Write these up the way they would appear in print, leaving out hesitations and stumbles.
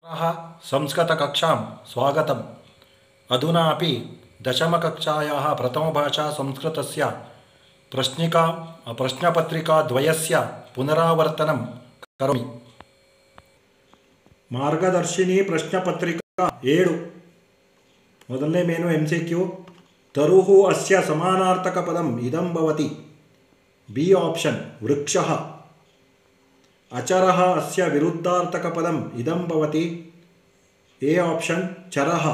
संस्कृतकक्षां स्वागतम्। अधुना अपि दशमकक्षायाः प्रथमभाषा संस्कृतस्य प्रश्नपत्रिकाद्वयस्य पुनरावर्तनं करोमि। मार्गदर्शिनी प्रश्नपत्रिका 7 ಮೊದಲನೇ ಮೇನು MCQ तरुः अस्य समानार्थकपदम् इदं भवति। बी ऑप्शन वृक्षः। अचरः अस्य विरुद्धार्थकपदम् इदं भवति। A option चरः।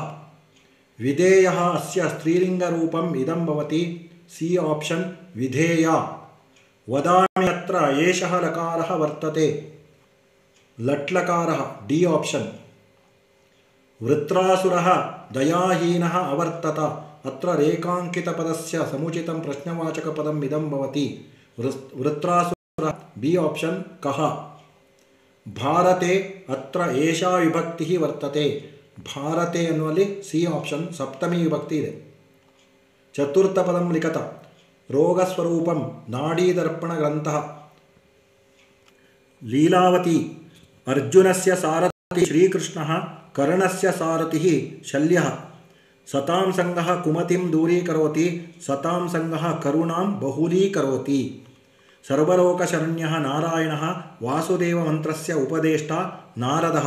विधेयः अस्य स्त्रीलिङ्गरूपम् इदं भवति। सी ऑप्शन विधेया। वदामि अत्र एषः लकारः वर्तते। लट्लकारः। D option. वृत्रासुरः दयाहीनः अवर्तत। अत्र रेखाङ्कितपदस्य समुचितं प्रश्नवाचकपदम् इदं भवति। वृत्रासुरः। बी ऑप्शन कः। भारते अत्र एषा विभक्तिः वर्तते। भारते अन्नुवल्ली सी ऑप्शन सप्तमी विभक्ति इदे। चतुर्थपदं लिखत रोगस्वरूपं नाडीदर्पणग्रन्थः। लीलावती अर्जुनस्य सारथिः श्रीकृष्णः कर्णस्य सारथिः शल्यः। सतां संगः कुमतिं दूरीकरोति। सतां संगः करुणां बहुलीकरोति। सर्वलोकशरण्यः नारायणः वासुदेवमन्त्रस्य उपदेष्टा नारदः।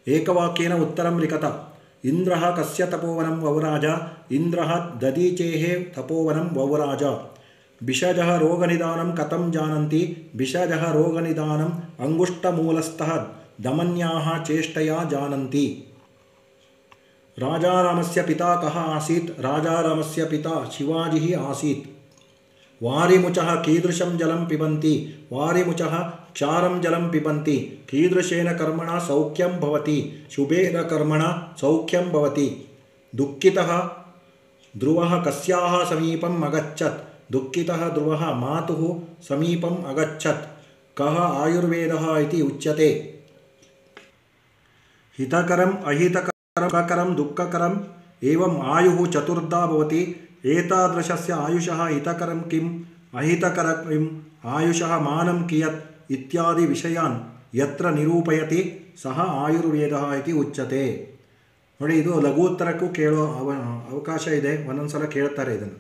एकवाक्येन उत्तरं लिखत इन्द्रः कस्य तपोवनं वौराज। इन्द्रः ददीचेः तपोवनं वौराज। भिषजः रोगनिदानं कथं जानन्ति। भिषजः रोगनिदानम् अङ्गुष्ठमूलस्थः दमन्याः चेष्टया जानन्ति। राजारामस्य पिता कः आसीत्। राजारामस्य पिता शिवाजिः आसीत्। वारिमुचः कीदृशं जलं पिबन्ति। वारिमुचः क्षारं जलं पिबन्ति। कीदृशेन कर्मणा सौख्यं भवति। शुभेन कर्मणा सौख्यं भवति। दुःखितः ध्रुवः कस्याः समीपम् अगच्छत्। दुःखितः ध्रुवः मातुः समीपम् अगच्छत्। कः आयुर्वेदः इति उच्यते। हितकरम् अहितकरं सुखकरं दुःखकरम् एवम् आयुः चतुर्धा भवति। एतादृशस्य आयुषः हितकरं किम् अहितकरं किम् आयुषः मानं कियत् इत्यादि विषयान् यत्र निरूपयति सः आयुर्वेदः इति उच्यते। ನೋಡಿ, ಇದು ಲಘು ಉತ್ತರಕ್ಕೂ ಕೇಳೋ ಅವಕಾಶ ಇದೆ, ಒಂದೊಂದು ಸಲ ಕೇಳ್ತಾರೆ ಇದನ್ನು.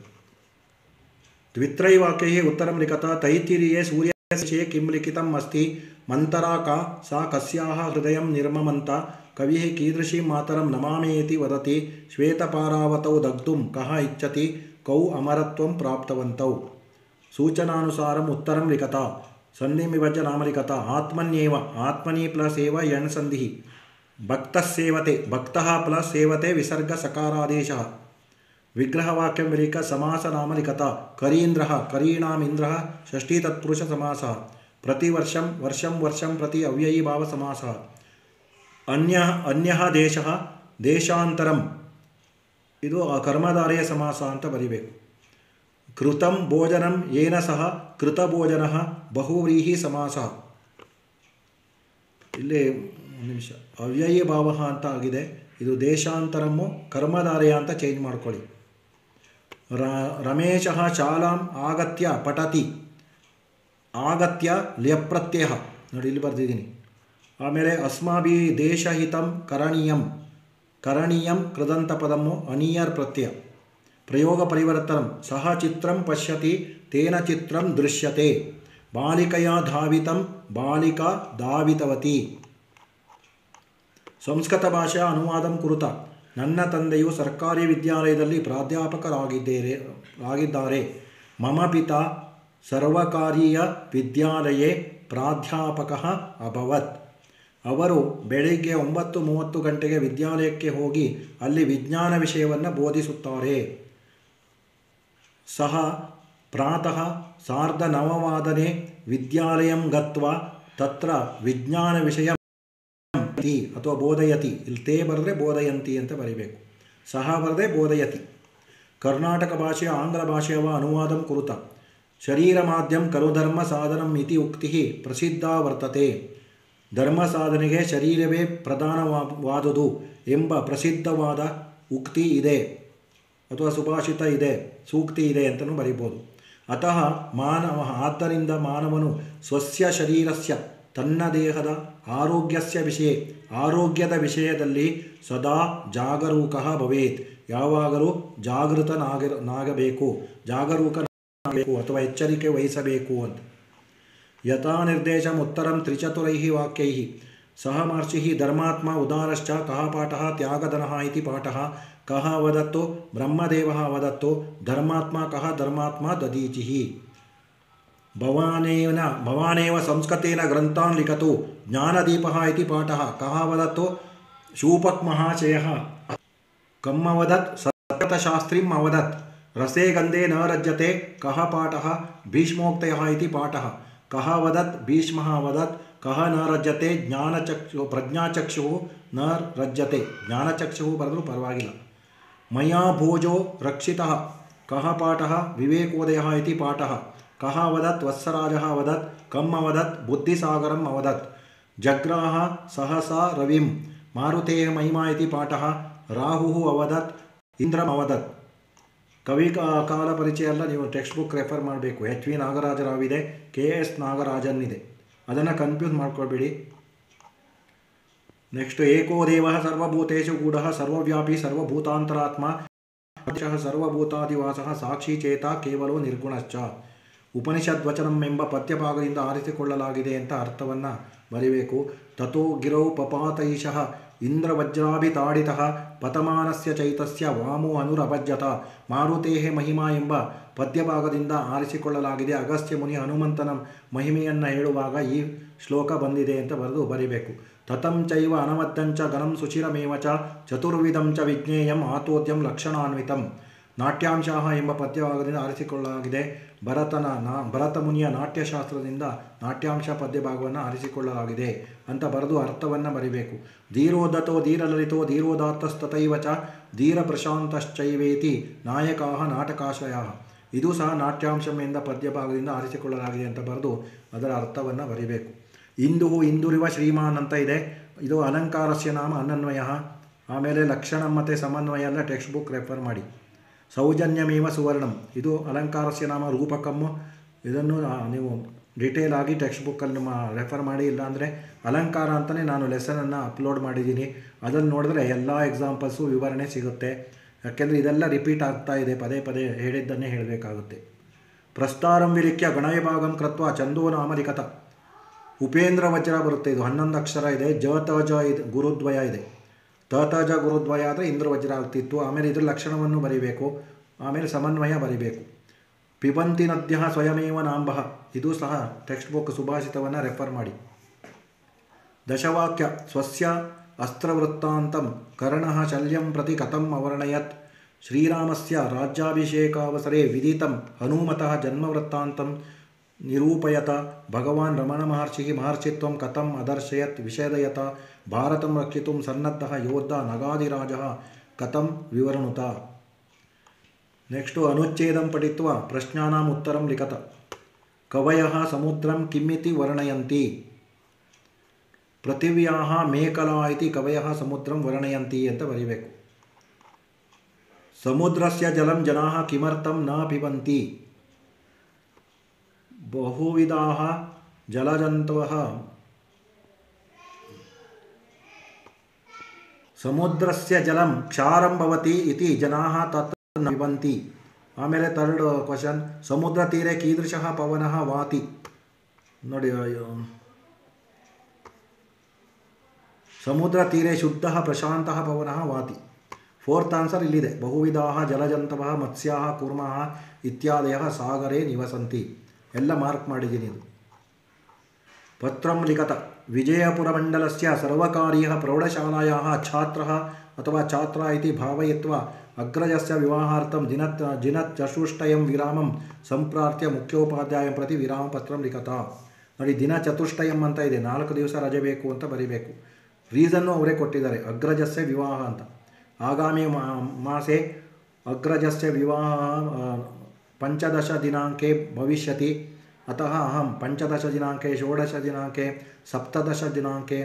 द्वित्रैवाक्यैः उत्तरं लिखत तैत्तिरीये सूर्यस्य किं लिखितम् अस्ति। मन्तरा का सा कस्याः हृदयं निर्ममन्त। कविः कीदृशीं मातरं नमामीति वदति। श्वेतपारावतौ दग्धुं कः इच्छति। कौ अमरत्वं प्राप्तवन्तौ। सूचनानुसारम् उत्तरं लिखत। सन्धिविभज्य नाम लिखत आत्मन्येव आत्मनि प्लस एव यण् सन्धिः। भक्तः सेवते भक्तः प्लस सेवते विसर्ग सकारादेशः। विग्रहवाक्यं विलिख समासनाम लिखत करीन्द्रः करीणाम् इन्द्रः षष्ठी तत्पुरुष समासः। प्रतिवर्षं वर्षं वर्षं प्रति अव्ययीभाव समासः। अन्यः देशः देशान्तरं ಇದು ಕರ್ಮಧಾರೆಯ ಸಮಾಸ ಅಂತ ಬರಿಬೇಕು. ಕೃತಂ ಭೋಜನಂ ಯೇನ ಸಹ ಕೃತಭೋಜನಃ ಬಹುವ್ರೀಹಿ ಸಮಾಸ. ಇಲ್ಲಿ ಒಂದು ನಿಮಿಷ ಅವ್ಯಯೀ ಭಾವ ಅಂತ ಆಗಿದೆ. ಇದು ದೇಶಾಂತರಮ್ಮು ಕರ್ಮಧಾರೆಯ ಅಂತ ಚೇಂಜ್ ಮಾಡ್ಕೊಳ್ಳಿ. ರಮೇಶಃ ಶಾಲಾಂ ಆಗತ್ಯ ಪಠತಿ. ಆಗತ್ಯ ಲ್ಯಪ್ರತ್ಯಯ ನೋಡಿ ಇಲ್ಲಿ ಬರ್ದಿದ್ದೀನಿ. ಆಮೇಲೆ ಅಸ್ಮಾಭಿ ದೇಶಹಿತಂ ಕರಣೀಯಂ ಕರಣೀಯಂ ಕೃದಂತ ಪದಮು ಅನಿಯರ್ ಪ್ರತ್ಯಯ. ಪ್ರಯೋಗ ಪರಿವರ್ತನಂ ಸಹ ಚಿತ್ರಂ ಪಶ್ಯತಿ ತೇನ ಚಿತ್ರಂ ದೃಶ್ಯತೆ. ಬಾಲಿಕಯ ಧಾವಿತಂ ಬಾಲಿಕಾ ಧಾವಿತವತಿ. ಸಂಸ್ಕೃತ ಭಾಷೆಯ ಅನುವಾದಂ ಕುರುತ. ನನ್ನ ತಂದೆಯು ಸರ್ಕಾರಿ ವಿದ್ಯಾಲಯದಲ್ಲಿ ಪ್ರಾಧ್ಯಾಪಕರಾಗಿದ್ದಾರೆ. ಮಮ ಪಿತಾ ಸರ್ವಕಾರೀಯ ವಿದ್ಯಾಲಯೇ ಪ್ರಾಧ್ಯಾಪಕಃ ಅಭವತ್. ಅವರು ಬೆಳಿಗ್ಗೆ 9:30 ಗಂಟೆಗೆ ವಿದ್ಯಾಲಯಕ್ಕೆ ಹೋಗಿ ಅಲ್ಲಿ ವಿಜ್ಞಾನ ವಿಷಯವನ್ನು ಬೋಧಿಸುತ್ತಾರೆ. ಸಹ ಪ್ರಾತಃ 9:30 ವಿದ್ಯಾಲಯಂ ಗತ್ವಾ ತತ್ರ ವಿಜ್ಞಾನ ವಿಷಯ ಅಥವಾ ಬೋಧಯತಿ. ಇಲ್ಲಿ ತೇ ಬರೆದ್ರೆ ಬೋಧಯಂತಿ ಅಂತ ಬರೀಬೇಕು. ಸಹ ಬರೆದ್ರೆ ಬೋಧಯತಿ. ಕರ್ನಾಟಕ ಭಾಷೆಯ ಆಂಗ್ಲ ಭಾಷೆಯವ ಅನುವಾದಂ ಕುರುತ. ಶರೀರ ಮಾಧ್ಯಂ ಖಲು ಧರ್ಮ ಸಾಧನಂ ಇತಿ ಉಕ್ತಿ ಪ್ರಸಿದ್ಧ ವರ್ತತೆ. ಧರ್ಮ ಸಾಧನೆಗೆ ಶರೀರವೇ ಪ್ರಧಾನವಾದುದು ಎಂಬ ಪ್ರಸಿದ್ಧವಾದ ಉಕ್ತಿ ಇದೆ ಅಥವಾ ಸುಭಾಷಿತ ಇದೆ, ಸೂಕ್ತಿ ಇದೆ ಅಂತಲೂ ಬರೀಬೋದು. ಅತಃ ಮಾನವ ಆದ್ದರಿಂದ ಮಾನವನು ಸ್ವಸ್ಯ ಶರೀರಸ್ಯ ತನ್ನ ದೇಹದ ಆರೋಗ್ಯದ ವಿಷಯದಲ್ಲಿ ಸದಾ ಜಾಗರೂಕಃ ಭವೇತ್, ಯಾವಾಗಲೂ ಜಾಗರೂಕನಾಗಬೇಕು ಅಥವಾ ಎಚ್ಚರಿಕೆ ವಹಿಸಬೇಕು ಅಂತ. ಯಥಾ ನಿರ್ದೇಶಂ ಉತ್ತರಂ ತ್ರಿಚತುರೈಃ ವಾಕ್ಯೈಃ ಸಹ ಮಹರ್ಷಿಃ ಧರ್ಮಾತ್ಮ ಉದಾರಶ್ಚ ಕಃ ಪಾಠಃ ತ್ಯಾಗಧನಃ ಇತಿ ಪಾಠಃ ಕಃ ವದತ್ತು ಬ್ರಹ್ಮದೇವಃ ವದತ್ತು ಧರ್ಮಾತ್ಮ ಕಃ ಧರ್ಮಾತ್ಮ ದದೀಚಿಃ ಭವಾನೇವ ಸಂಸ್ಕೃತೇನ ಗ್ರಂಥಾನ್ ಲಿಖತು ಜ್ಞಾನದೀಪಃ ಇತಿ ಪಾಠಃ ಕಃ ವದತ್ತು ಶೂಪಕ್ ಮಹಾಶಯಃ ಕಮ್ಮ ವದತ್ ಸತ್ಯಶಾಸ್ತ್ರೀಂ ಅವದತ್ ರಸೇ ಗಂಧೇ ನ ರಜ್ಯತೆ ಕಃ ಪಾಠಃ ಭೀಷ್ಮೋಕ್ತಯಃ ಇತಿ ಪಾಠಃ ಕಃ ವದತ್ ಭೀಷ್ಮಃ ವದತ್ ಕಃ ನ ರಜ್ಯತೆ ಪ್ರಜ್ಞಾಚಕ್ಷುಃ ನ ರಜ್ಯತೆ. ಜ್ಞಾನಚಕ್ಷುಃ ಬರೆದರೂ ಪರವಾಗಿಲ್ಲ. ಮಯಾ ಭೋಜೋ ರಕ್ಷಿತಃ ಕಃ ಪಾಠಃ ವಿವೇಕೋದಯಃ ಇತಿ ಪಾಠಃ ಕಃ ವದತ್ ವತ್ಸರಾಜಃ ವದತ್ ಕಮ್ಮ ವದತ್ ಬುದ್ಧಿಸಾಗರಂ ಅವದತ್ ಜಗ್ರಾಹ ಸಹಸಾ ರವಿಂ ಮಾರುತೇಃ ಮಹಿಮಾ ಇತಿ ಪಾಠಃ ರಾಹುಃ ಅವದತ್ ಇಂದ್ರಂ ಅವದತ್. ಕವಿ ಕಾಲ ಪರಿಚಯ ಎಲ್ಲ ನೀವು ಟೆಕ್ಸ್ಟ್ ಬುಕ್ ರೆಫರ್ ಮಾಡಬೇಕು. HV ನಾಗರಾಜರಾವ್ ಇದೆ, KS ನಾಗರಾಜನ್ ಇದೆ, ಅದನ್ನು ಕನ್ಫ್ಯೂಸ್ ಮಾಡ್ಕೊಳ್ಬೇಡಿ. ನೆಕ್ಸ್ಟ್ ಏಕೋ ದೇವಃ ಸರ್ವಭೂತೇಷು ಗೂಢಃ ಸರ್ವವ್ಯಾಪಿ ಸರ್ವಭೂತಾಂತರಾತ್ಮ ಸರ್ವಭೂತಾದಿವಾಸಃ ಸಾಕ್ಷಿ ಚೇತ ಕೇವಲೋ ನಿರ್ಗುಣಶ್ಚ. ಉಪನಿಷದ್ವಚನಂ ಎಂಬ ಪದ್ಯಭಾಗದಿಂದ ಆರಿಸಿಕೊಳ್ಳಲಾಗಿದೆ ಅಂತ ಅರ್ಥವನ್ನು ಬರಿಬೇಕು. ತಥೋ ಗಿರೌ ಪಪಾತೈಷಃ ಇಂದ್ರವಜ್ರಾಭಿತಾಡಿತಃ ಪತಮಾನಸ್ಯ ಚೈತಸ್ಯ ವಾಮೋ ಅನುರಭಜ್ಯತ ಮಾರುತೇಃ ಮಹಿಮಾ ಎಂಬ ಪದ್ಯಭಾಗದಿಂದ ಆರಿಸಿಕೊಳ್ಳಲಾಗಿದೆ. ಅಗಸ್ತ್ಯ ಮುನಿ ಹನುಮಂತನ ಮಹಿಮೆಯನ್ನು ಹೇಳುವಾಗ ಈ ಶ್ಲೋಕ ಬಂದಿದೆ ಅಂತ ಬರಿಬೇಕು. ತತಂ ಚೈವ ಅನವದ್ದಂಚ ಗಣಂ ಸುಚಿರಮೇವ ಚ ಚತುರ್ವಿಧಂ ಚ ವಿಜ್ಞೇಯಂ ಆತೋದ್ಯಂ ಲಕ್ಷಣಾನ್ವಿತಂ. ನಾಟ್ಯಾಂಶಃ ಎಂಬ ಪದ್ಯಭಾಗದಿಂದ ಆರಿಸಿಕೊಳ್ಳಲಾಗಿದೆ. ಭರತ ಮುನಿಯ ನಾಟ್ಯಶಾಸ್ತ್ರದಿಂದ ನಾಟ್ಯಾಂಶ ಪದ್ಯಭಾಗವನ್ನು ಆರಿಸಿಕೊಳ್ಳಲಾಗಿದೆ ಅಂತ ಬರೆದು ಅರ್ಥವನ್ನು ಬರಿಬೇಕು. ಧೀರೋದತೋ ಧೀರಲಲಿತೋ ಧೀರೋದಾತ್ತಸ್ತಥೈವ ಚ ಧೀರ ಪ್ರಶಾಂತಶ್ಚೈವೇತಿ ನಾಯಕಾಃ ನಾಟಕಾಶ್ರಯಾಃ. ಇದು ಸಹ ನಾಟ್ಯಾಂಶಂ ಎಂಬ ಪದ್ಯಭಾಗದಿಂದ ಆರಿಸಿಕೊಳ್ಳಲಾಗಿದೆ ಅಂತ ಬರೆದು ಅದರ ಅರ್ಥವನ್ನು ಬರಿಬೇಕು. ಇಂದುರಿವ ಶ್ರೀಮಾನ್ ಅಂತ ಇದೆ, ಇದು ಅಲಂಕಾರಸ್ಯ ನಾಮ ಅನನ್ವಯ. ಆಮೇಲೆ ಲಕ್ಷಣ ಮತ್ತು ಸಮನ್ವಯ ಎಲ್ಲ ಟೆಕ್ಸ್ಟ್ ಬುಕ್ ರೆಫರ್ ಮಾಡಿ. ಸೌಜನ್ಯಮೇವ ಸುವರ್ಣಂ, ಇದು ಅಲಂಕಾರಸ್ಯ ನಾಮ ರೂಪಕಮ್ಮು. ಇದನ್ನು ನೀವು ಡಿಟೇಲ್ ಆಗಿ ಟೆಕ್ಸ್ಟ್ ಬುಕ್ಕಲ್ಲಿ ರೆಫರ್ ಮಾಡಿ. ಇಲ್ಲಾಂದರೆ ಅಲಂಕಾರ ಅಂತಲೇ ನಾನು ಲೆಸನನ್ನು ಅಪ್ಲೋಡ್ ಮಾಡಿದ್ದೀನಿ, ಅದನ್ನು ನೋಡಿದ್ರೆ ಎಲ್ಲ ಎಕ್ಸಾಂಪಲ್ಸು ವಿವರಣೆ ಸಿಗುತ್ತೆ. ಯಾಕೆಂದರೆ ಇದೆಲ್ಲ ರಿಪೀಟ್ ಆಗ್ತಾ ಇದೆ, ಪದೇ ಪದೇ ಹೇಳಿದ್ದನ್ನೇ ಹೇಳಬೇಕಾಗುತ್ತೆ. ಪ್ರಸ್ತಾರಂ ವಿಲಿಖ್ಯ ಗಣವಿಭಾಗಂ ಕೃತ್ವ ಚಂದೋ ನಾಮ ಲಿಖತ. ಉಪೇಂದ್ರ ವಜ್ರ ಬರುತ್ತೆ, ಇದು 11 ಅಕ್ಷರ ಇದೆ. ಜ ಇದೆ, ಗುರುದ್ವಯ ಇದೆ. ತ ಗುರುದ್ವಯ ಆದರೆ ಇಂದ್ರ ವಜ್ರ ಆಗ್ತಿತ್ತು. ಆಮೇಲೆ ಇದ್ರ ಲಕ್ಷಣವನ್ನು ಬರಿಬೇಕು, ಆಮೇಲೆ ಸಮನ್ವಯ ಬರಿಬೇಕು. ಪಿಬಂತಿ ನದ್ಯ ಸ್ವಯಮೇವ ನಾಂಬಃ, ಇದು ಸಹ ಟೆಕ್ಸ್ಟ್ ಬುಕ್ ಸುಭಾಷಿತವನ್ನು ರೆಫರ್ ಮಾಡಿ. ದಶವಾಕ್ಯ ಸ್ವಸ್ಯ ಅಸ್ತ್ರವೃತ್ತಾಂತಂ ಕರ್ಣಃ ಶಲ್ಯಂ ಪ್ರತಿ ಕಥಂ ಅವರ್ಣಯತ್. ಶ್ರೀರಾಮಸ್ಯ ರಾಜ್ಯಾಭಿಷೇಕಾವಸರೆ ವಿದಿತಂ ಹನುಮತಃ ಜನ್ಮವೃತ್ತಾಂತಂ ನಿರೂಪಯತ. ಭಗವಾನ್ ರಮಣ ಮಹರ್ಷಿತ್ವಂ ಕಥಂ ಅದರ್ಶಯತ್ ವಿಷದಯತ. ಭಾರತಂ ರಕ್ಷಿತುಂ ಸನ್ನದ್ಧಃ ಯೋದ್ಧ ನಗಾದಿರಾಜಃ ಕಥಂ ವಿವರಣುತ. ನೆಕ್ಸ್ಟು ಅನುಚ್ಛೇದಂ ಪಠಿತ್ವಾ ಪ್ರಶ್ನಾನಾಂ ಉತ್ತರಂ ಲಿಖತ. ಕವಯಃ ಸಮುದ್ರಂ ಕಿಮ್ಮಿತಿ ವರ್ಣಯಂತಿ. ಪೃಥಿವ್ಯಾಃ ಮೇಖಲಾ ಇತಿ ಕವಯಃ ಸಮುದ್ರಂ ವರ್ಣಯಂತಿ ಅಂತ ಬರೀಬೇಕು. ಸಮುದ್ರಸ್ಯ ಜಲಂ ಜನಾಃ ಕಿಮರ್ಥಂ ನ ಪಿಬಂತಿ. ಬಹುವಿಧಾಃ ಜಲಜಂತವಃ ಸಮುದ್ರಸ್ಯ ಜಲಂ ಕ್ಷಾರಂ ಭವತಿ ಇತಿ ಜನಾಃ ತತ್ರ ನ ಪಿಬಂತಿ. ಆಮೇಲೆ ಥರ್ಡ್ ಕ್ವಶನ್, ಸಮುದ್ರ ತೀರೆ ಕೀದೃಶಃ ಪವನಃ ವಾತಿ. ನೋಡಿ, ಸಮುದ್ರ ತೀರೆ ಶುದ್ಧಃ ಪ್ರಶಾಂತಃ ಪವನಃ ವಾತಿ. ಫೋರ್ತ್ ಆನ್ಸರ್ ಇಲ್ಲಿದೆ. ಬಹುವಿಧಾಃ ಜಲಜಂತವಃ ಮತ್ಸ್ಯಾಃ ಕೂರ್ಮಾಃ ಇತ್ಯಾದಯಃ ಸಾಗರೇ ನಿವಸಂತಿ. ಎಲ್ಲ ಮಾರ್ಕ್ ಮಾಡಿದ್ದೀನಿ. ಇದು ಪತ್ರಂ ಲಿಖತ. ವಿಜಯಪುರಮಂಡಲಸ್ಯ ಸರ್ವಕಾರ್ಯಃ ಪ್ರೌಢಶಾಲಾಯಾಃ ಛಾತ್ರಃ ಅಥವಾ ಛಾತ್ರ ಇತಿ ಭಾವಯಿತ್ವಾ ಅಗ್ರಜಸ್ಯ ವಿವಾಹಾರ್ಥಂ ದಿನಚತುಷ್ಟಯಂ ವಿರಾಮಂ ಸಂಪ್ರಾರ್ಥ್ಯ ಮುಖ್ಯೋಪಾಧ್ಯಾಯಂ ಪ್ರತಿ ವಿರಾಮಪತ್ರಂ ಲಿಖತ. ನೋಡಿ, ದಿನಚತುಷ್ಟಯಂ ಅಂತ ಇದೆ, 4 ದಿವಸ ರಜೆ ಬೇಕು ಅಂತ ಬರೀಬೇಕು. ರೀಸನ್ನು ಅವರೇ ಕೊಟ್ಟಿದ್ದಾರೆ, ಅಗ್ರಜಸ್ಯ ವಿವಾಹ ಅಂತ. ಆಗಾಮಿ ಮಾಸೆ ಅಗ್ರಜಸ್ಯ ವಿವಾಹ 15 ದಿನಾಂಕೆ ಭವಿಷ್ಯತಿ. ಅತಃ ಅಹಂ 15 ದಿನಾಂಕೆ 16 ದಿನಾಂಕೆ 17 ದಿನಾಂಕೆ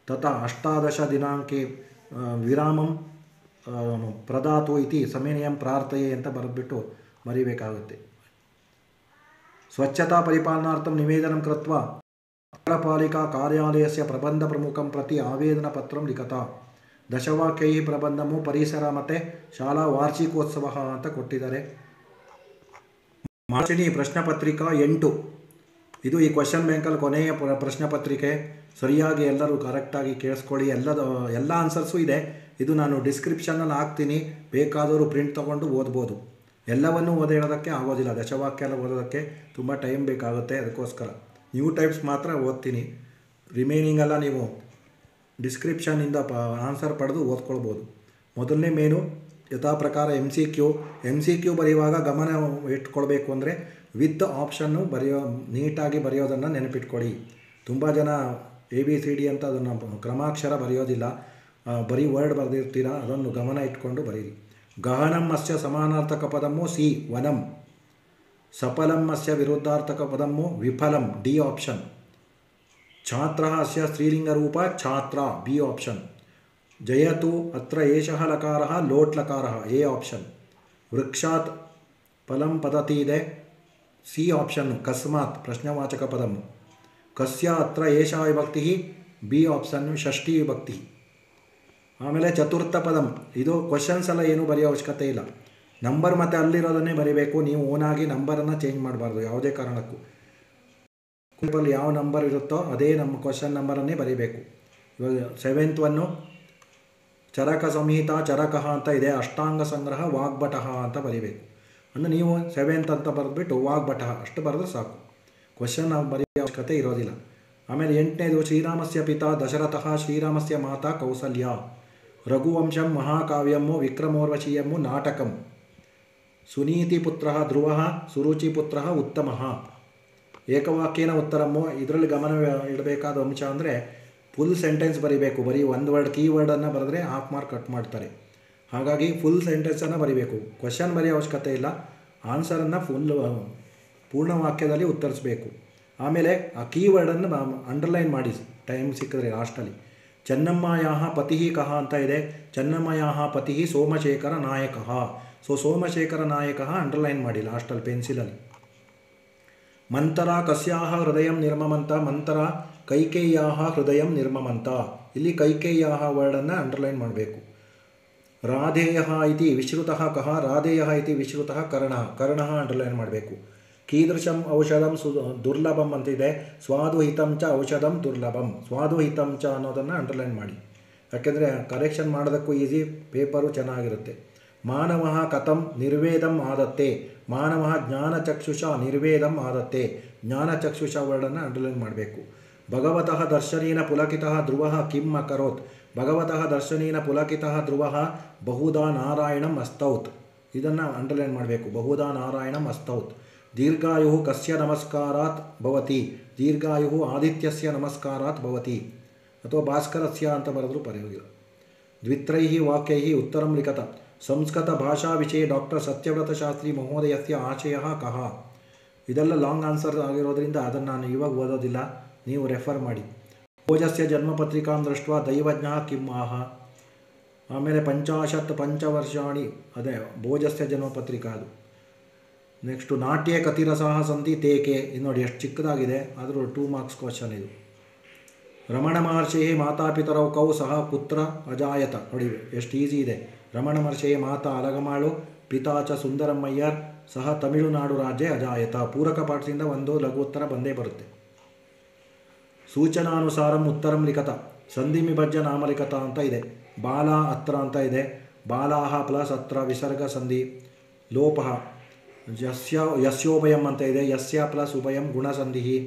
ತಥಾ 18 ದಿನಾಂಕೆ ವಿರಾಮಂ ಪ್ರದಾತು ಇತಿ ಸಮೇನಯಂ ಪ್ರಾರ್ಥಯೆ ಅಂತ ಬರೆದ್ಬಿಟ್ಟು ಮರಿಬೇಕಾಗುತ್ತೆ. ಸ್ವಚ್ಛತಾ ಪರಿಪಾಲನಾರ್ಥಂ ನಿವೇದನಂ ಕೃತ್ವ नगरपालिका कार्यालयस्य प्रबन्धप्रमुखं प्रति आवेदनपत्रं लिखता दशवाक्यैः प्रबन्धमु परिसर मते ಶಾಲಾ ವಾರ್ಷಿಕೋತ್ಸವ ಅಂತ ಕೊಟ್ಟಿದ್ದಾರೆ. ಮಾರ್ಚನಿ ಪ್ರಶ್ನಪತ್ರಿಕಾ 8 ಇದು ಈ ಕ್ವಶನ್ ಬ್ಯಾಂಕಲ್ಲಿ ಕೊನೆಯ ಪ್ರಶ್ನಪತ್ರಿಕೆ. ಸರಿಯಾಗಿ ಎಲ್ಲರೂ ಕರೆಕ್ಟಾಗಿ ಕೇಳಿಸ್ಕೊಳ್ಳಿ. ಎಲ್ಲ ಆನ್ಸರ್ಸು ಇದೆ. ಇದು ನಾನು ಡಿಸ್ಕ್ರಿಪ್ಷನಲ್ಲಿ ಹಾಕ್ತೀನಿ, ಬೇಕಾದವರು ಪ್ರಿಂಟ್ ತೊಗೊಂಡು ಓದ್ಬೋದು. ಎಲ್ಲವನ್ನೂ ಓದೋದಕ್ಕೆ ಆಗೋದಿಲ್ಲ, ದಶವಾಕ್ಯ ಎಲ್ಲ ಓದೋದಕ್ಕೆ ತುಂಬ ಟೈಮ್ ಬೇಕಾಗುತ್ತೆ. ಅದಕ್ಕೋಸ್ಕರ ನ್ಯೂ ಟೈಪ್ಸ್ ಮಾತ್ರ ಓದ್ತೀನಿ. ರಿಮೈನಿಂಗ್ ಎಲ್ಲ ನೀವು ಡಿಸ್ಕ್ರಿಪ್ಷನಿಂದ ಆನ್ಸರ್ ಪಡೆದು ಓದ್ಕೊಳ್ಬೋದು. ಮೊದಲನೇ ಮೇನು ಯಥಾ ಪ್ರಕಾರ ಎಮ್ ಸಿ ಕ್ಯೂ ಬರೆಯುವಾಗ ಗಮನ ಇಟ್ಕೊಳ್ಬೇಕು ಅಂದರೆ ವಿತ್ ಆಪ್ಷನ್ನು ನೀಟಾಗಿ ಬರೆಯೋದನ್ನು ನೆನಪಿಟ್ಕೊಳ್ಳಿ. ತುಂಬ ಜನ ABCD ಅಂತ ಅದನ್ನು ಕ್ರಮಾಕ್ಷರ ಬರೆಯೋದಿಲ್ಲ, ಬರೀ ವರ್ಡ್ ಬರೆದಿರ್ತೀರ. ಅದನ್ನು ಗಮನ ಇಟ್ಕೊಂಡು ಬರೀರಿ. ಗಹನಂ ಅಸ್ಯ ಸಮಾನಾರ್ಥಕ ಪದಮ್ಮು ಸಿ ವನಂ, ಸಫಲಂ ಅಸ್ಯ ವಿರುದ್ಧಾರ್ಥಕ ಪದಮ್ಮು ವಿಫಲಂ ಡಿ ಆಪ್ಷನ್, ಛಾತ್ರ ಅಸ್ಯ ಸ್ತ್ರೀಲಿಂಗರೂಪ ಛಾತ್ರ ಬಿ ಆಪ್ಷನ್, ಜಯತು ಅತ್ರ ಏಷಃ ಲಕಾರಃ ಲೋಟ್ ಲಕಾರಃ ಎ ಆಪ್ಷನ್, ವೃಕ್ಷಾತ್ ಫಲಂ ಪದತಿ ಇದೆ ಸಿ ಆಪ್ಷನ್ನು, ಕಸ್ಮಾತ್ ಪ್ರಶ್ನವಾಚಕ ಪದಮ್ಮು, ಕಸ್ಯ ಅತ್ರ ಏಷಾ ವಿಭಕ್ತಿ ಬಿ ಆಪ್ಷನ್ನು ಷಷ್ಠಿ ವಿಭಕ್ತಿ. ಆಮೇಲೆ ಚತುರ್ಥ ಪದಂ, ಇದು ಕ್ವಶನ್ಸ್ ಎಲ್ಲ ಏನೂ ಬರೆಯೋ ಅವಶ್ಯಕತೆ ಇಲ್ಲ. ನಂಬರ್ ಮತ್ತು ಅಲ್ಲಿರೋದನ್ನೇ ಬರೀಬೇಕು. ನೀವು ಓನಾಗಿ ನಂಬರನ್ನು ಚೇಂಜ್ ಮಾಡಬಾರ್ದು ಯಾವುದೇ ಕಾರಣಕ್ಕೂ. ಅಲ್ಲಿ ಯಾವ ನಂಬರ್ ಇರುತ್ತೋ ಅದೇ ನಮ್ಮ ಕ್ವಶನ್ ನಂಬರನ್ನೇ ಬರೀಬೇಕು. ಇವಾಗ 7th ಒನ್ನು ಚರಕ ಸಂಹಿತ ಚರಕಃ ಅಂತ ಇದೆ, ಅಷ್ಟಾಂಗ ಸಂಗ್ರಹ ವಾಗ್ಭಟಃ ಅಂತ ಬರೀಬೇಕು. ಅಂದರೆ ನೀವು 7th ಅಂತ ಬರೆದ್ಬಿಟ್ಟು ವಾಗ್ಭಟಃ ಅಷ್ಟು ಬರೆದ್ರೆ ಸಾಕು, ಕ್ವಶನ್ ಬರೆಯೋ ಅವಶ್ಯಕತೆ ಇರೋದಿಲ್ಲ. ಆಮೇಲೆ 8ನೇದು ಶ್ರೀರಾಮಸ್ಯ ಪಿತಾ ದಶರಥಃ ಶ್ರೀರಾಮಸ್ಯ ಮಾತಾ ಕೌಸಲ್ಯ, ರಘುವಂಶಂ ಮಹಾಕಾವ್ಯಮ್ಮು ವಿಕ್ರಮೋರ್ವಶೀಯಮ್ಮು ನಾಟಕಂ, ಸುನೀತಿಪುತ್ರ ಧ್ರುವ ಸುರುಚಿಪುತ್ರ ಉತ್ತಮ, ಏಕವಾಕ್ಯೇನ ಉತ್ತರಮ್ಮು. ಇದರಲ್ಲಿ ಗಮನ ಇಡಬೇಕಾದ ಅಂಶ ಅಂದರೆ ಫುಲ್ ಸೆಂಟೆನ್ಸ್ ಬರೀಬೇಕು. ಬರೀ ಒಂದು ವರ್ಡ್ ಕೀವರ್ಡನ್ನು ಬರೆದ್ರೆ ಹಾಫ್ ಮಾರ್ಕ್ ಕಟ್ ಮಾಡ್ತಾರೆ. ಹಾಗಾಗಿ ಫುಲ್ ಸೆಂಟೆನ್ಸನ್ನು ಬರೀಬೇಕು. ಕ್ವಶನ್ ಬರೆಯೋ ಅವಶ್ಯಕತೆ ಇಲ್ಲ, ಆನ್ಸರನ್ನು ಪೂರ್ಣ ವಾಕ್ಯದಲ್ಲಿ ಉತ್ತರಿಸಬೇಕು. ಆಮೇಲೆ ಆ ಕೀವರ್ಡನ್ನು ಅಂಡರ್ಲೈನ್ ಮಾಡಿ ಟೈಮ್ ಸಿಕ್ಕಿದ್ರೆ ಲಾಸ್ಟಲ್ಲಿ. ಚೆನ್ನಮ್ಮಯಾಹ ಪತಿ ಕಹ ಅಂತ ಇದೆ, ಚೆನ್ನಮ್ಮಯಾಹ ಪತಿ ಸೋಮಶೇಖರ ನಾಯಕಃ. ಸೋಮಶೇಖರ ನಾಯಕಃ ಅಂಡರ್ಲೈನ್ ಮಾಡಿ ಲಾಸ್ಟಲ್ಲಿ ಪೆನ್ಸಿಲಲ್ಲಿ. ಮಂತರ ಕಸ್ಯಾಹ ಹೃದಯಂ ನಿರ್ಮಮಂತ, ಮಂತರ ಕೈಕೇಯ್ಯಾಹ ಹೃದಯಂ ನಿರ್ಮಮಂತ. ಇಲ್ಲಿ ಕೈಕೇಯ್ಯಾಹ ವರ್ಡನ್ನು ಅಂಡರ್ಲೈನ್ ಮಾಡಬೇಕು. ರಾಧೇಯಃ ಇತಿ ವಿಶ್ರುತಃ ಕಹ, ರಾಧೇಯಃ ಇತಿ ವಿಶ್ರುತಃ ಕರ್ಣಃ, ಕರ್ಣಃ ಅಂಡರ್ಲೈನ್ ಮಾಡಬೇಕು. ಕೀದೃಶಂ ಔಷಧಂ ದುರ್ಲಭಂ ಅಂತಿದೆ, ಸ್ವಾದುಹಿತಂ ಚ ಔಷಧಂ ದುರ್ಲಭಂ, ಸ್ವಾದುಹಿತಂ ಚ ಅನ್ನೋದನ್ನು ಅಂಡರ್ಲೈನ್ ಮಾಡಿ. ಯಾಕೆಂದರೆ ಕರೆಕ್ಷನ್ ಮಾಡೋದಕ್ಕೂ ಈಸಿ, ಪೇಪರು ಚೆನ್ನಾಗಿರುತ್ತೆ. ಮಾನವಃ ಕಥಂ ನಿರ್ವೇದಂ ಆದತ್ತೆ, ಮಾನವಃ ಜ್ಞಾನಚಕ್ಷುಷ ನಿರ್ವೇದಂ ಆದತ್ತೆ, ಜ್ಞಾನಚಕ್ಷುಷ ವರ್ಡನ್ನು ಅಂಡರ್ಲೈನ್ ಮಾಡಬೇಕು. ಭಗವತಃ ದರ್ಶನೇನ ಪುಲಕಿತಃ ಧ್ರುವಃ ಕಿಂ ಅಕರೋತ್, ಭಗವತಃ ದರ್ಶನೇನ ಪುಲಕಿತಃ ಧ್ರುವಃ ಬಹುಧಾ ನಾರಾಯಣಂ ಅಸ್ತೌತ್, ಇದನ್ನು ಅಂಡರ್ಲೈನ್ ಮಾಡಬೇಕು. ಬಹುಧಾ ನಾರಾಯಣಂ ಅಸ್ತೌತ್. ದೀರ್ಘಾಯು ಕಸ್ಯ ನಮಸ್ಕಾರಾತ್ ಭವತಿ, ದೀರ್ಘಾಯು ಆದಿತ್ಯಸ್ಯ ನಮಸ್ಕಾರಾತ್ ಭವತಿ, ಅಥವಾ ಭಾಸ್ಕರಸ್ಯ ಅಂತ ಬರೆದರೂ ಪರವಾಗಿಲ್ಲ. ದ್ವಿತ್ರೈಃ ವಾಕ್ಯೈಃ ಉತ್ತರಂ ಲಿಖತ. ಸಂಸ್ಕೃತ ಭಾಷಾ ವಿಷಯ ಡಾಕ್ಟರ್ ಸತ್ಯವ್ರತ ಶಾಸ್ತ್ರಿ ಮಹೋದಯಸ್ಯ ಆಶಯಃ ಕಹ. ಇದೆಲ್ಲ ಲಾಂಗ್ ಆನ್ಸರ್ ಆಗಿರೋದ್ರಿಂದ ಅದನ್ನು ನಾನು ಇವಾಗ ಓದೋದಿಲ್ಲ, ನೀವು ರೆಫರ್ ಮಾಡಿ. ಭೋಜಸ್ಯ ಜನ್ಮಪತ್ರಿಕಾಂ ದೃಷ್ಟ್ವಾ ದೈವಜ್ಞಃ ಕಿಂ ಆಹ. ಆಮೇಲೆ 50 ಪಂಚವರ್ಷಾಣಿ, ಅದೇ ಭೋಜಸ್ಯ ಜನ್ಮಪತ್ರಿಕಾ ಅದು. ನೆಕ್ಸ್ಟು ನಾಟ್ಯ ಕತಿರಸಃ ಸಂತಿ ತೇಕೆ, ಇದು ನೋಡಿ ಎಷ್ಟು ಚಿಕ್ಕದಾಗಿದೆ, ಆದರೂ 2 ಮಾರ್ಕ್ಸ್ ಕ್ವಶನ್ ಇದು. ರಮಣ ಮಹರ್ಷಿ ಮಾತಾಪಿತರೌ ಕೌ ಸಹ ಪುತ್ರ ಅಜಾಯತ, ನೋಡಿ ಎಷ್ಟು ಈಸಿ ಇದೆ. ರಮಣ ಮಹರ್ಷಿ ಮಾತಾ ಅಲಗಮಾಳು, ಪಿತಾ ಚ ಸುಂದರಮಯ್ಯರ್, ಸಹ ತಮಿಳುನಾಡು ರಾಜ್ಯ ಅಜಾಯತ. ಪೂರಕ ಪಾಠದಿಂದ ಒಂದು ಲಘು ಉತ್ತರ ಬಂದೇ ಬರುತ್ತೆ. ಸೂಚನಾನುಸಾರಂ ಉತ್ತರಂ ಲಿಖತ. ಸಂಧಿ ವಿಭಜ್ಯ ನಾಮಲಿಖತ ಅಂತ ಇದೆ. ಬಾಲ ಅತ್ರ ಅಂತ ಇದೆ, ಬಾಲಾಹ ಪ್ಲಸ್ ಅತ್ರ ವಿಸರ್ಗ ಸಂಧಿ. ಲೋಪಃ ಯಸ್ಯೋಭಯಂ ಅಂತ ಇದೆ, ಯಸ್ಯ ಪ್ಲಸ್ ಉಭಯಂ ಗುಣಸಂಧಿ.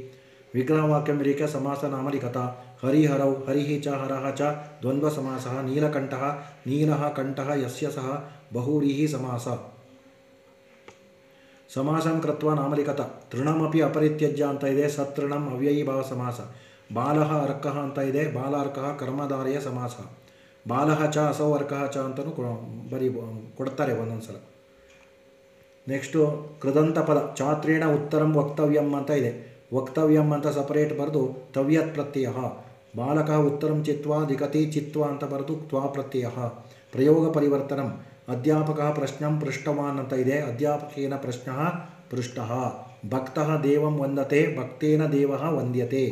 ವಿಗ್ರಹವಾಕ್ಯಂ ವಿರೇಖ್ಯ ಸಮಾಸ ನಾಮಲಿಖತ. ಹರಿಹರೌ ಹರಿಹಿ ಚ ಹರಃ ಚ ದ್ವಂದ್ವ ಸಮಾಸಃ. ನೀಲಕಂಠಃ ನೀಲಃ ಕಂಠಃ ಯಸ್ಯ ಸಹ ಬಹುವ್ರೀಹಿ ಸಮಾಸ. ಸಮಾಸಂ ಕೃತ್ವ ನಾಮಲಿಖತ. ತೃಣಮಪಿ ಅಪರಿತ್ಯಜ್ಯ ಅಂತ ಇದೆ, ಸತೃಣಂ ಅವ್ಯಯೀ ಭಾವ ಸಮಾಸ. ಬಾಲಃ ಅರ್ಕಃ ಅಂತ ಇದೆ, ಬಾಲಾರ್ಕಃ ಕರ್ಮಧಾರೆಯ ಸಮಾಸ. ಬಾಲಃ ಚ ಅಸೌ ಅರ್ಕಃ ಚ ಅಂತಲೂ ಕೊಡ್ತಾರೆ ಒಂದೊಂದು ಸಲ. ನೆಕ್ಸ್ಟು ಕೃದಂತ ಪದ. ಛಾತ್ರೇಣ ಉತ್ತರಂ ವಕ್ತವ್ಯಂ ಅಂತ ಇದೆ, ವಕ್ತವ್ಯಂ ಅಂತ ಸಪರೇಟ್ ಬರೆದು ತವ್ಯತ್ ಪ್ರತ್ಯಯ. ಬಾಲಕ ಉತ್ತರಂ ಚಿತ್ವಾ ದಿಗತಿ ಚಿತ್ವ ಅಂತ ಬರೆದು ತ್ವಾ ಪ್ರತ್ಯಯ. ಪ್ರಯೋಗ ಪರಿವರ್ತನಂ. ಅಧ್ಯಾಪಕ ಪ್ರಶ್ನಂ ಪೃಷ್ಟವಾನ್ ಅಂತ ಇದೆ, ಅಧ್ಯಾಪಕೇನ ಪ್ರಶ್ನಃ ಪೃಷ್ಟಃ. ಭಕ್ತಃ ದೇವಂ ವಂದತೆ, ಭಕ್ತೇನ ದೇವಃ ವಂದ್ಯತೆ.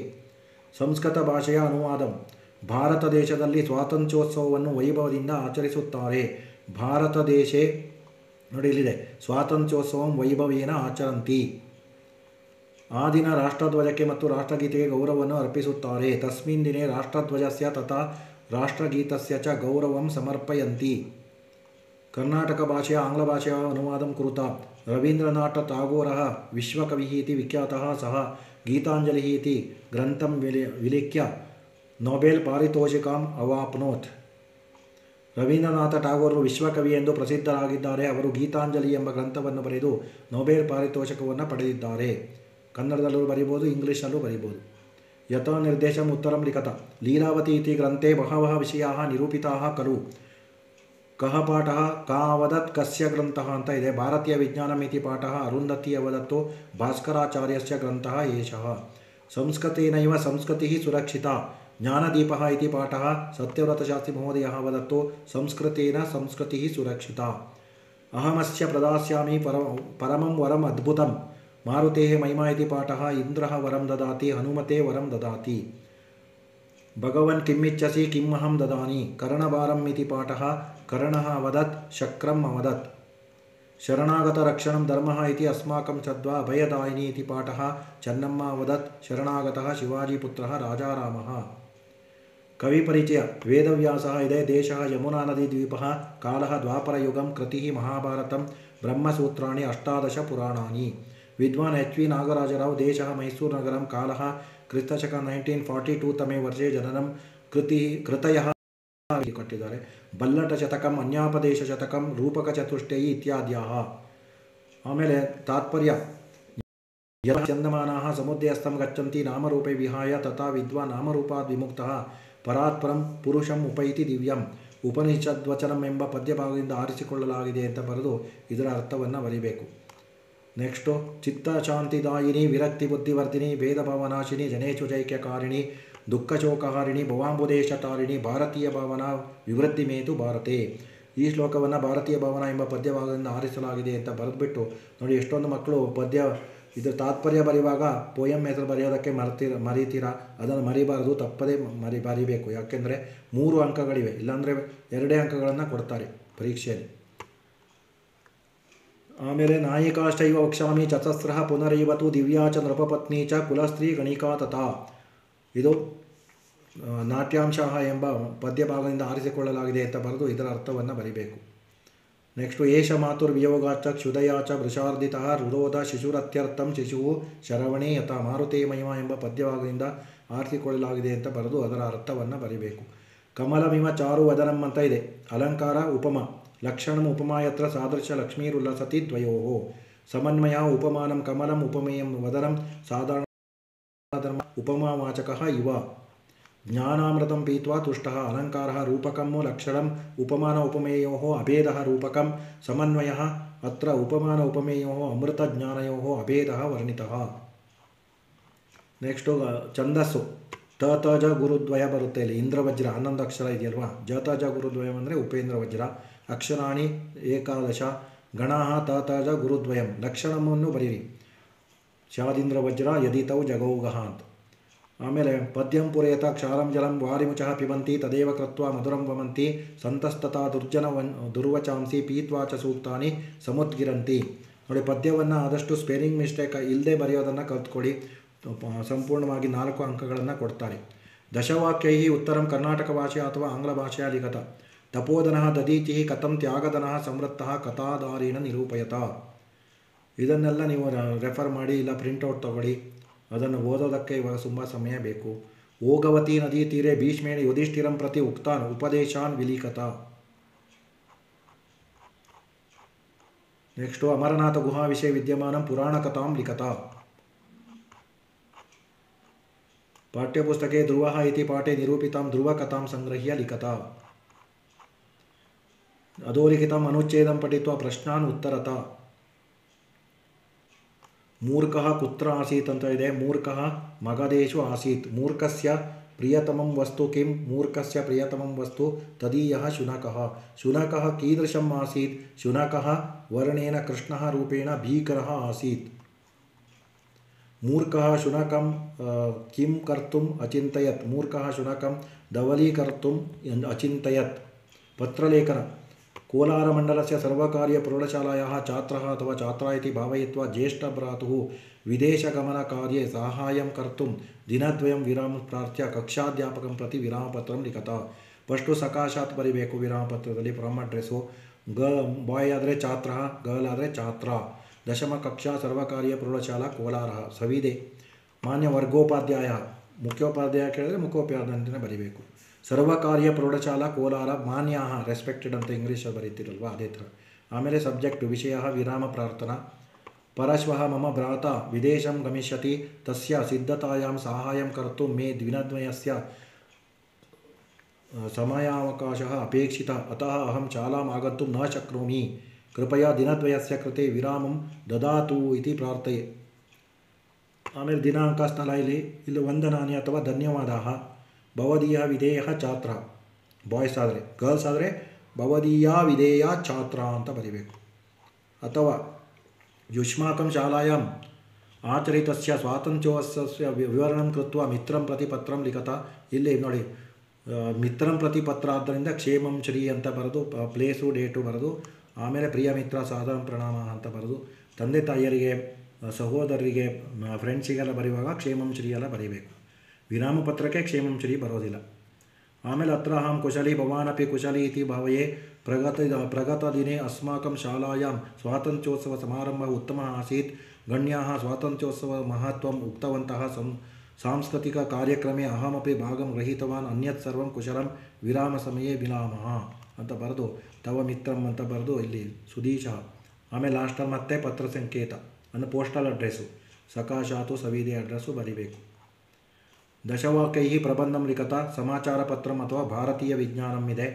ಸಂಸ್ಕೃತ ಭಾಷೆಯ ಅನುವಾದ. ಭಾರತ ದೇಶದಲ್ಲಿ ಸ್ವಾತಂತ್ರ್ಯೋತ್ಸವವನ್ನು ವೈಭವದಿಂದ ಆಚರಿಸುತ್ತಾರೆ. ಭಾರತ ದೇಶೇ ನೋಡಿ ಇಲ್ಲಿದೆ, ಸ್ವಾತಂತ್ರ್ಯೋತ್ಸವಂ ವೈಭವೇನ ಆಚರಂತಿ. ಆ ದಿನ ರಾಷ್ಟ್ರಧ್ವಜಕ್ಕೆ ಮತ್ತು ರಾಷ್ಟ್ರಗೀತೆಗೆ ಗೌರವವನ್ನು ಅರ್ಪಿಸುತ್ತಾರೆ. ತಸ್ಮಿನ್ ದಿನೇ ರಾಷ್ಟ್ರಧ್ವಜಸ್ಯ ತಥಾ ರಾಷ್ಟ್ರಗೀತಸ್ಯ ಚ ಗೌರವಂ ಸಮರ್ಪಯಂತಿ. ಕರ್ನಾಟಕ ಭಾಷೆಯ ಆಂಗ್ಲ ಭಾಷೆಯ ಅನುವಾದಂ ಕುರುತ. ರವೀಂದ್ರನಾಥ ಟಾಗೋರಃ ವಿಶ್ವಕವಿಃ ಇತಿ ವಿಖ್ಯಾತಃ. ಸಹ ಗೀತಾಂಜಲಿಃ ಇತಿ ಗ್ರಂಥಂ ವಿಲಿಖ್ಯ ನೊಬೆಲ್ ಪಾರಿತೋಷಿಕಂ ಅವಾಪ್ನೋತ್. ರವೀಂದ್ರನಾಥ ಟಾಗೋರರು ವಿಶ್ವಕವಿ ಎಂದು ಪ್ರಸಿದ್ಧರಾಗಿದ್ದಾರೆ. ಅವರು ಗೀತಾಂಜಲಿ ಎಂಬ ಗ್ರಂಥವನ್ನು ಬರೆದು ನೊಬೆಲ್ ಪಾರಿತೋಷಕವನ್ನು ಪಡೆದಿದ್ದಾರೆ. ಕನ್ನಡದಲ್ಲೂ ಬರಿಬೋದು, ಇಂಗ್ಲೀಷಲ್ಲೂ ಬರಿಬೋದು. ಯಥಾ ನಿರ್ದೇಶಂ ಉತ್ತರಂ ಲಿಖತ. ಲೀಲಾವತಿ ಇತಿ ಗ್ರಂಥೆ ಬಹವಃ ವಿಷಯಾಃ ನಿರೂಪಿತಾಃ ಖಲು. ಕಃ ಪಾಠಃ ಕಾ ಅವದತ್ ಕಸ್ಯ ಗ್ರಂಥಃ ಅಂತ ಇದೆ. ಭಾರತೀಯ ವಿಜ್ಞಾನಂ ಇತಿ ಪಾಠಃ ಅರುಂಧತಿ ಅವದತ್ತೋ ಭಾಸ್ಕರಾಚಾರ್ಯಸ್ಯ ಗ್ರಂಥಃ ಏಷಃ. ಸಂಸ್ಕೃತೇನೈವ ಸಂಸ್ಕೃತಿಃ ಸುರಕ್ಷಿತಾ. ಜ್ಞಾನದೀಪಃ ಇತಿ ಪಾಠಃ ಸತ್ಯವ್ರತಶಾಸ್ತ್ರಿ ಮಹೋದಯಃ ವದತ್ತೋ ಸಂಸ್ಕೃತೇನ ಸಂಸ್ಕೃತಿಃ ಸುರಕ್ಷಿತಾ. ಅಹಮಸ್ಯ ಪ್ರದಾಸ್ಯಾಮಿ ಪರಮಂ ವರಂ ಅದ್ಭುತಂ. ಮಾರುತೇಃ ಮಹಿಮಾ ಇತಿ ಪಾಠಃ ಇಂದ್ರಃ ವರಂ ದದಾತಿ ಹನುಮತೆ ವರಂ ದದಾತಿ. ಭಗವನ್ ಕಿಮ್ಮಿಚ್ಛಸಿ ಕಿಮ್ಮಹಂ ದದಾನಿ. ಕರ್ಣಭಾರಂ ಇತಿ ಪಾಠಃ ಕರ್ಣಃ ಅವದತ್ ಶಕ್ರಂ ಅವದತ್. ಶರಣಾಗತ ರಕ್ಷಣಂ ಧರ್ಮಃ ಇತಿ ಅಸ್ಮಾಕಂ ಛದ್ವಾ ಅಭಯದಾಯಿನಿ ಇತಿ ಪಾಠಃ ಚೆನ್ನಮ್ಮ ಅವದತ್ ಶರಣಾಗತಃ ಶಿವಾಜಿಪುತ್ರಃ ರಾಜಾರಾಮಃ. ಕವಿಪರಿಚಯ. ವೇದವ್ಯಾಸಃ ಇದೆ. ದೇಶಃ ಯಮುನಾ ನದಿ ದ್ವೀಪಃ. ಕಾಲಃ ದ್ವಾಪರಯುಗಂ. ಕೃತಿಃ ಮಹಾಭಾರತಂ. ಬ್ರಹ್ಮಸೂತ್ರಾಣಿ ಅಷ್ಟಾದಶ ಪುರಾಣಾನಿ. ವಿದ್ವಾನ್ ಎಚ್ ವಿ ನಾಗರಾಜರಾವ್. ದೇಶಃ ಮೈಸೂರು ನಗರಂ. ಕಾಲಃ ಕ್ರಿಸ್ತಶಕ 1942 ತಮೇ ವರ್ಷೆ. ಜನನಂ ಕೃತಯಃ ಕೊಟ್ಟಿದ್ದಾರೆ. ಬಲ್ಲಟ ಶತಕಂ, ಅನ್ಯಾಪದೇಶ ಶತಕಂ, ರೂಪಕ ಚತುಷ್ಟಯಿ ಇತ್ಯಾದ್ಯಾಹ. ಆಮೇಲೆ ತಾತ್ಪರ್ಯ. ಚಂದಮಾನಾಃ ಸಮುದ್ರಸ್ಥಂ ಗಚ್ಚಂತಿ ನಾಮರೂಪೇ ವಿಹಾಯ ತಥಾ ವಿದ್ವಾನ್ ನಾಮರೂಪಾದ್ ವಿಮುಕ್ತಃ ಪರಾತ್ಪರಂ ಪುರುಷಂ ಉಪೈತಿ ದಿವ್ಯಂ. ಉಪನಿಷದ್ವಚನಂ ಎಂಬ ಪದ್ಯಭಾಗದಿಂದ ಆರಿಸಿಕೊಳ್ಳಲಾಗಿದೆ ಅಂತ ಬರೆದು ಇದರ ಅರ್ಥವನ್ನು ಬರಿಬೇಕು. ನೆಕ್ಸ್ಟು ಚಿತ್ತಶಾಂತಿದಾಯಿನಿ ವಿರಕ್ತಿ ಬುದ್ಧಿವರ್ಧಿನಿ ಭೇದಭಾವನಾಶಿನಿ ಜನೇಶು ಜೈಕ್ಯಕಾರಿಣಿ ದುಃಖಶೋಕಹಾರಿಣಿ ಭವಾಂಬುದೇಶ ತಾರಿಣಿ ಭಾರತೀಯ ಭಾವನಾ ವಿವೃದ್ಧಿ ಮೇತು ಭಾರತೆ. ಈ ಶ್ಲೋಕವನ್ನು ಭಾರತೀಯ ಭಾವನಾ ಎಂಬ ಪದ್ಯಭಾಗದಿಂದ ಆರಿಸಲಾಗಿದೆ ಅಂತ ಬರೆದುಬಿಟ್ಟು ನೋಡಿ, ಎಷ್ಟೊಂದು ಮಕ್ಕಳು ಪದ್ಯ ಇದರ ತಾತ್ಪರ್ಯ ಬರೆಯುವಾಗ ಪೋಯಮ್ ಹೆಸರು ಬರೆಯೋದಕ್ಕೆ ಮರಿತೀರಾ. ಅದನ್ನು ಮರಿಬಾರದು, ತಪ್ಪದೇ ಬರಿಬೇಕು. ಯಾಕೆಂದರೆ 3 ಅಂಕಗಳಿವೆ, ಇಲ್ಲಾಂದರೆ 2 ಅಂಕಗಳನ್ನು ಕೊಡ್ತಾರೆ ಪರೀಕ್ಷೆಯಲ್ಲಿ. ಆಮೇಲೆ ನಾಯಿಕಾಷ್ಟೈವ ವಕ್ಷಾಮಿ ಚತಸ್ರಃ ಪುನರೈವತು ದಿವ್ಯಾ ಚ ನೃಪಪತ್ನಿ ಚ ಕುಲಸ್ತ್ರೀ ಗಣಿಕಾ ತಥಾ. ಇದು ನಾಟ್ಯಾಂಶಃ ಎಂಬ ಪದ್ಯಭಾಗದಿಂದ ಆರಿಸಿಕೊಳ್ಳಲಾಗಿದೆ ಅಂತ ಬರೆದು ಇದರ ಅರ್ಥವನ್ನು ಬರಿಬೇಕು. ನೆಕ್ಸ್ಟು ಏಷ ಮಾತುರ್ವಿಯೋಗಾಚ ಕ್ಷುದಯಾಚ ವೃಷಾರ್ಧಿತಃ ರುರೋಧ ಶಿಶುರತ್ಯರ್ಥಂ ಶಿಶುವು ಶರವಣೇ ಯಥಾ. ಮಾರುತೇ ಮಹಿಮಾ ಎಂಬ ಪದ್ಯಭಾಗದಿಂದ ಆರಿಸಿಕೊಳ್ಳಲಾಗಿದೆ ಅಂತ ಬರೆದು ಅದರ ಅರ್ಥವನ್ನು ಬರಿಬೇಕು. ಕಮಲಮಿಮ ಚಾರು ವದನಂ ಅಂತ ಇದೆ. ಅಲಂಕಾರ ಉಪಮ. ಲಕ್ಷಣಂ ಉಪಮಾಯತ್ರ ಸಾದೃಶ್ಯ ಲಕ್ಷ್ಮೀರುಲ್ಲಸತಿ ದ್ವಯೋಃ. ಸಮನ್ವಯ ಉಪಮಾನಂ ಕಮಲಂ ಉಪಮೇಯಂ ವದನಂ ಸಾಧಾರಣ ಉಪಮಾವಾಚಕಃ ಇವ. ಜ್ಞಾನಾಮೃತಂ ಪೀತ್ವಾ ತುಷ್ಟಃ. ಅಲಂಕಾರಃ ರೂಪಕಂ ಲಕ್ಷಣಂ ಉಪಮಾನ ಉಪಮೇಯೋಃ ಅಭೇದಃ ರೂಪಕಂ. ಸಮನ್ವಯಃ ಅತ್ರ ಉಪಮಾನ ಉಪಮೇಯೋಃ ಅಮೃತಜ್ಞಾನಯೋಃ ಅಭೇದಃ ವರ್ಣಿತಃ. ನೆಕ್ಸ್ಟು ಛಂದಸ್ಸು. ತ ತ ಜ ಗುರುದ್ವಯ ಬರುತ್ತೆ ಇಲ್ಲಿ. ಇಂದ್ರವಜ್ರ 11 ಅಕ್ಷರ ಇದೆಯಲ್ವಾ. ಜ ತ ಜ ಗುರುದ್ವಯಂ ಅಂದರೆ ಉಪೇಂದ್ರ ವಜ್ರ. ಅಕ್ಷರಾಣಿ 11. ಗಣಾಃ ತ ತ ಜ ಗುರುದ್ವಯಂ. ಲಕ್ಷಣವನ್ನು ಬರೀರಿ. ಶಾದೀಂದ್ರ ವಜ್ರ ಯದಿತೌ ಜಗೌಗಃ ಅಂತ. ಆಮೇಲೆ ಪದ್ಯಂ ಪುರೇತ ಕ್ಷಾರಂ ಜಲಂ ವಾರಿಮುಚಃ ಪಿಬಂತಿ ತದೇವ ಕೃತ್ವಾ ಮಧುರಂ ವಮಂತಿ ಸಂತಸ್ತತಾ ದುರ್ವಚಾಂಸಿ ಪೀತ್ವಾ ಚ ಸೂಕ್ತಾನಿ ಸಮುದ್ಗಿರಂತಿ. ನೋಡಿ, ಪದ್ಯವನ್ನು ಆದಷ್ಟು ಸ್ಪೆಲ್ಲಿಂಗ್ ಮಿಸ್ಟೇಕ್ ಇಲ್ಲದೆ ಬರೆಯೋದನ್ನು ಕಲ್ತ್ಕೊಳ್ಳಿ. ಸಂಪೂರ್ಣವಾಗಿ 4 ಅಂಕಗಳನ್ನು ಕೊಡ್ತಾರೆ. ದಶವಾಕ್ಯೈ ಉತ್ತರಂ ಕರ್ನಾಟಕ ಭಾಷೆ ಅಥವಾ ಆಂಗ್ಲ ಭಾಷೆಯ ಲಿಖತ. ತಪೋಧನಃ ದದೀತಿ ಕಥಂ ತ್ಯಾಗಧನಃ ಸಂವೃತ್ತಃ ಕಥಾಧಾರೇಣ ನಿರೂಪಯತ. ಇದನ್ನೆಲ್ಲ ನೀವು ರೆಫರ್ ಮಾಡಿ, ಇಲ್ಲ ಪ್ರಿಂಟೌಟ್ ತಗೊಳ್ಳಿ. ಅದನ್ನು ಓದೋದಕ್ಕೆ ಇವಾಗ ತುಂಬ ಸಮಯ ಬೇಕು. ಓಗವತಿ ನದಿ ತೀರೆ ಭೀಷ್ಮೇಣ ಯುಧಿಷ್ಠಿರಂ ಪ್ರತಿ ಉಕ್ತಾನ್ ಉಪದೇಶಾನ್ ವಿಲಿಖತ. ನೆಕ್ಸ್ಟು ಅಮರನಾಥ ಗುಹಾ ವಿಷಯ ವಿದ್ಯಮಾನಂ ಪುರಾಣ ಕಥಾಂ ಲಿಖತ. ಪಾಠ್ಯಪುಸ್ತಕೆ ಧ್ರುವಃ ಇತಿ ಪಾಠೆ ನಿರೂಪಿತಾಂ ಧ್ರುವ ಕಥಾಂ ಸಂಗ್ರಹ್ಯ ಲಿಖತ. ಅಧೋಲಿಖಿತಂ ಅನುಚ್ಛೇದಂ ಪಠಿತ್ವಾ ಪ್ರಶ್ನಾನ್ ಉತ್ತರತ. ಮೂರ್ಖಃ ಕುತ್ರ ಆಸೀತ್ ಅಂತ ಇದೆ. ಮೂರ್ಖಃ ಮಗಧೇಶು ಆಸೀತ್. ಮೂರ್ಖಸ್ಯ ಪ್ರಿಯತಮಂ ವಸ್ತು ಕಿಂ. ಮೂರ್ಖಸ್ಯ ಪ್ರಿಯತಮಂ ವಸ್ತು ತದೀಯಃ ಶುನಕಃ. ಶುನಕಃ ಕೀದೃಶಂ ಆಸೀತ್. ಶುನಕಃ ವರ್ಣೇನ ಕೃಷ್ಣಃ ರೂಪೇಣ ಭೀಕರಃ ಆಸೀತ್. ಮೂರ್ಖಃ ಶುನಕಂ ಕಿಂ ಕರ್ತುಂ ಅಚಿಂತಯತ್. ಮೂರ್ಖಃ ಶುನಕಂ ಧವಲೀಕರ್তুಂ ಅಚಿಂತಯತ್. ಪತ್ರಲೇಖನ. ಕೋಲಾರಮण्डलस्य सर्वकारीयप्रौढशालायाः छात्रः अथवा छात्रा इति भावयित्वा ज्येष्ठभ्रातुः विदेशगमनकार्ये साहाय्यं कर्तुं दिनद्वयं विरामं प्रार्थ्य कक्षाध्यापकं प्रति विरामपत्रं लिखत. ಫಸ್ಟು ಸಕಾಶಾತ್ ಬರಿಬೇಕು ವಿರಾಮಪತ್ರದಲ್ಲಿ. ಫ್ರಮ್ ಅಡ್ರೆಸ್ಸು ಬಾಯ್ ಆದರೆ ಛಾತ್ರ, ಗರ್ಲ್ ಆದರೆ ಛಾತ್ರ. ದಶಮ ಕಕ್ಷಾ ಸರ್ವಕಾರೀಯ ಪ್ರೌಢಶಾಲಾ ಕೋಲಾರ. ಸವಿದೆ ಮಾನ್ಯ ವರ್ಗೋಪಾಧ್ಯಾಯ. ಮುಖ್ಯೋಪಾಧ್ಯಾಯ ಕೇಳಿದ್ರೆ ಮುಖ್ಯೋಪಾಧ್ಯಾಯ ಅಂತಲೇ ಬರಿಬೇಕು. ಸರ್ವಕಾರೀಯ ಪ್ರೌಢಶಾಲಾ ಕೋಲಾರ ಮಾನ್ಯ ರೆಸ್ಪೆಕ್ಟೆಡ್ ಅಂತ ಇಂಗ್ಲೀಷಲ್ಲಿ ಬರೀತಿರಲ್ವ ಅದೇ ಥರ. ಆಮೇಲೆ ಸಬ್ಜೆಕ್ಟ್ ವಿಷಯ ವಿರಾಮ ಪ್ರಾರ್ಥನಾ. ಪರಶ್ವಃ ಮಮ ಭ್ರಾತಾ ವಿದೇಶಂ ಗಮಿಷ್ಯತಿ ತಸ್ಯ ಸಿದ್ಧತಾಯಾಂ ಸಾಹಾಯ್ಯಂ ಕರ್ತುಂ ಮೇ ದಿನದ್ವಯಸ್ಯ ಸಮಯಾವಕಾಶः ಅಪೇಕ್ಷಿತः ಅತಃ ಅಹಂ ಶಾಲಾಂ ಆಗन्तುಂ ನ ಶಕ್ನೋಮಿ. ಕೃಪಯಾ ದಿನದ್ವಯಸ್ಯ ಕೃತೆ ವಿರಾಮಂ ದದಾತು ಇತಿ ಪ್ರಾರ್ಥಯೆ. ಆಮೇಲೆ ದಿನಾಂಕ ಸ್ಥಳ ಇಲ್ಲಿ ವಂದನಾನಿ ಅಥವಾ ಧನ್ಯವಾದः. ಭವದೀಯ ವಿಧೇಯ ಛಾತ್ರ ಬಾಯ್ಸ್ ಆದರೆ. ಗರ್ಲ್ಸ್ ಆದರೆ ಭವದೀಯ ವಿಧೇಯ ಛಾತ್ರ ಅಂತ ಬರೀಬೇಕು. ಅಥವಾ ಯುಷ್ಮಾಕಂ ಶಾಲಾಯಾಂ ಆಚರಿತಸ್ಯ ಸ್ವಾತಂತ್ರ್ಯೋತ್ಸವಸ್ಯ ವಿವರಣಂ ಕೃತ್ವ ಮಿತ್ರಂ ಪ್ರತಿ ಪತ್ರಂ ಲಿಖತ. ಇಲ್ಲಿ ನೋಡಿ ಮಿತ್ರಂ ಪ್ರತಿ ಪತ್ರ ಆದ್ದರಿಂದ ಕ್ಷೇಮಂ ಶ್ರೀ ಅಂತ ಬರೆದು ಪ್ಲೇಸು ಡೇಟು ಬರೆದು ಆಮೇಲೆ ಪ್ರಿಯ ಮಿತ್ರ ಸಾಧಾರಣ ಪ್ರಣಾಮ ಅಂತ ಬರೆದು ತಂದೆ ತಾಯಿಯರಿಗೆ ಸಹೋದರರಿಗೆ ಫ್ರೆಂಡ್ಸಿಗೆಲ್ಲ ಬರೆಯುವಾಗ ಕ್ಷೇಮಂ ಶ್ರೀ ಎಲ್ಲ ಬರೀಬೇಕು. ವಿರಾಮ ಪತ್ರಕ್ಕೆ ಕ್ಷೇಮಂ ಶ್ರೀ ಬರೋದಿಲ್ಲ. ಆಮೇಲೆ ಅತ್ರ ಅಹಂ ಕುಶಲಿ ಭವಾನಪಿ ಕುಶಲಿ ಇತಿ ಭಾವಯೇ ಪ್ರಗತ ದಿನೇ ಅಸ್ಮಾಕಂ ಶಾಲಾಯಾಂ ಸ್ವಾತಂತ್ರ್ಯೋತ್ಸವ ಸಮಾರಂಭ ಉತ್ತಮ ಆಸೀತ್. ಗಣ್ಯಾಃ ಸ್ವಾತಂತ್ರ್ಯೋತ್ಸವ ಮಹತ್ವಂ ಉಕ್ತವಂತಹ ಸಾಂಸ್ಕೃತಿಕ ಕಾರ್ಯಕ್ರಮೆ ಅಹಮಪಿ ಭಾಗಂ ಗೃಹೀತವಾನ್ ಅನ್ಯತ್ ಸರ್ವಂ ಕುಶಲಂ ವಿರಾಮ ಸಮಯೇ ವಿರಾಮಃ ಅಂತ ಬರೆದು ತವ ಮಿತ್ರಂ ಅಂತ ಬರೆದು ಇಲ್ಲಿ ಸುದೀಶ. ಆಮೇಲೆ ಲಾಸ್ಟಲ್ಲಿ ಮತ್ತೆ ಪತ್ರ ಸಂಕೇತ ಅಂದರೆ ಪೋಸ್ಟಲ್ ಅಡ್ರೆಸ್ಸು ಸಕಾಶಾತು ಸವಿದೆ ಅಡ್ರೆಸ್ಸು ಬರೀಬೇಕು. ದಶವಾಕ್ಯೈ ಪ್ರಬಂಧಂ ಲಿಖತ. ಸಮಾಚಾರ ಪತ್ರಂ ಅಥವಾ ಭಾರತೀಯ ವಿಜ್ಞಾನಂ ಇದೆ.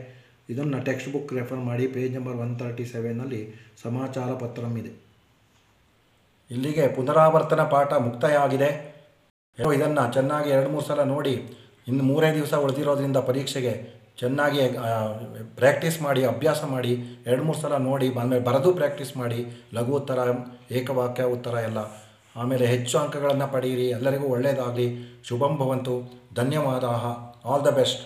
ಇದನ್ನು ಟೆಕ್ಸ್ಟ್ ಬುಕ್ ರೆಫರ್ ಮಾಡಿ. ಪೇಜ್ ನಂಬರ್ 137ನಲ್ಲಿ ಸಮಾಚಾರ ಪತ್ರಂ ಇದೆ. ಇಲ್ಲಿಗೆ ಪುನರಾವರ್ತನ ಪಾಠ ಮುಕ್ತಾಯ ಆಗಿದೆ. ಇದನ್ನು ಚೆನ್ನಾಗಿ 2-3 ಸಲ ನೋಡಿ. ಇನ್ನು 3 ದಿವಸ ಉಳಿದಿರೋದ್ರಿಂದ ಪರೀಕ್ಷೆಗೆ ಚೆನ್ನಾಗಿ ಪ್ರಾಕ್ಟೀಸ್ ಮಾಡಿ, ಅಭ್ಯಾಸ ಮಾಡಿ. 2-3 ಸಲ ನೋಡಿ ಆಮೇಲೆ ಬರೆದು ಪ್ರಾಕ್ಟೀಸ್ ಮಾಡಿ. ಲಘು ಉತ್ತರ, ಏಕವಾಕ್ಯ ಉತ್ತರ ಎಲ್ಲ. ಆಮೇಲೆ ಹೆಚ್ಚು ಅಂಕಗಳನ್ನು ಪಡೆಯಿರಿ. ಎಲ್ಲರಿಗೂ ಒಳ್ಳೆಯದಾಗಲಿ. ಶುಭಂ ಭವಂತು. ಧನ್ಯವಾದ. All the best.